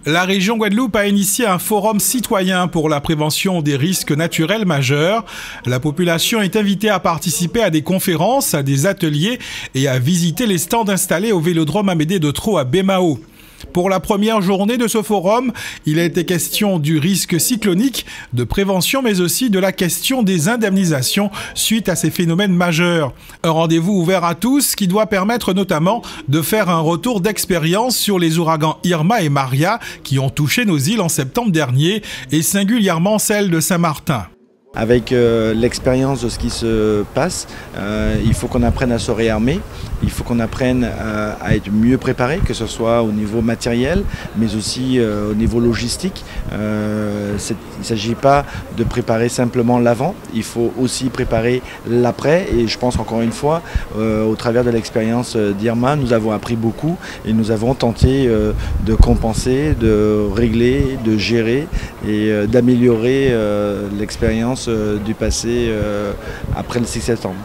La région Guadeloupe a initié un forum citoyen pour la prévention des risques naturels majeurs. La population est invitée à participer à des conférences, à des ateliers et à visiter les stands installés au Vélodrome Amédée de Thro à Baie-Mahault. Pour la première journée de ce forum, il a été question du risque cyclonique, de prévention, mais aussi de la question des indemnisations suite à ces phénomènes majeurs. Un rendez-vous ouvert à tous qui doit permettre notamment de faire un retour d'expérience sur les ouragans Irma et Maria qui ont touché nos îles en septembre dernier et singulièrement celle de Saint-Martin. Avec l'expérience de ce qui se passe, il faut qu'on apprenne à se réarmer, il faut qu'on apprenne à être mieux préparé, que ce soit au niveau matériel, mais aussi au niveau logistique. Il ne s'agit pas de préparer simplement l'avant, il faut aussi préparer l'après. Et je pense encore une fois, au travers de l'expérience d'Irma, nous avons appris beaucoup et nous avons tenté de compenser, de régler, de gérer et d'améliorer l'expérience du passé après le 6 septembre.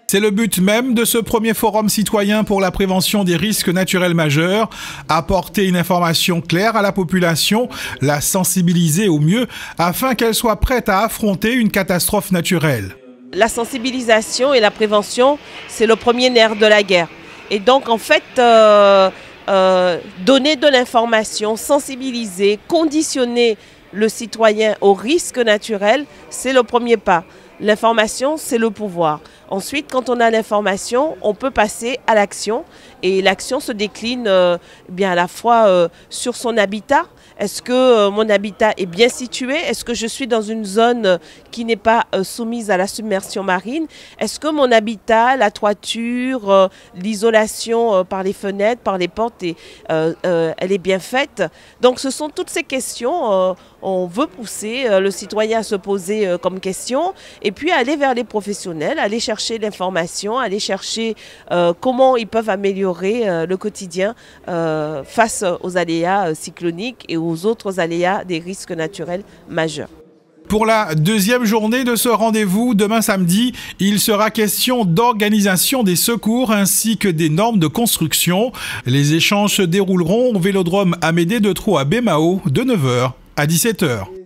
C'est le but même de ce premier forum citoyen pour la prévention des risques naturels majeurs, apporter une information claire à la population, la sensibiliser au mieux afin qu'elle soit prête à affronter une catastrophe naturelle. La sensibilisation et la prévention, c'est le premier nerf de la guerre. Et donc en fait, donner de l'information, sensibiliser, conditionner le citoyen au risque naturel, c'est le premier pas. L'information, c'est le pouvoir. Ensuite, quand on a l'information, on peut passer à l'action. Et l'action se décline bien à la fois sur son habitat. Est-ce que mon habitat est bien situé? Est-ce que je suis dans une zone qui n'est pas soumise à la submersion marine? Est-ce que mon habitat, la toiture, l'isolation par les fenêtres, par les portes, elle est bien faite? Donc ce sont toutes ces questions. On veut pousser le citoyen à se poser comme question et puis aller vers les professionnels, aller chercher l'information, aller chercher comment ils peuvent améliorer le quotidien face aux aléas cycloniques et aux autres aléas des risques naturels majeurs. Pour la deuxième journée de ce rendez-vous, demain samedi, il sera question d'organisation des secours ainsi que des normes de construction. Les échanges se dérouleront au Vélodrome Amédée de Thro à Baie-Mahault de 9 h à 17 h.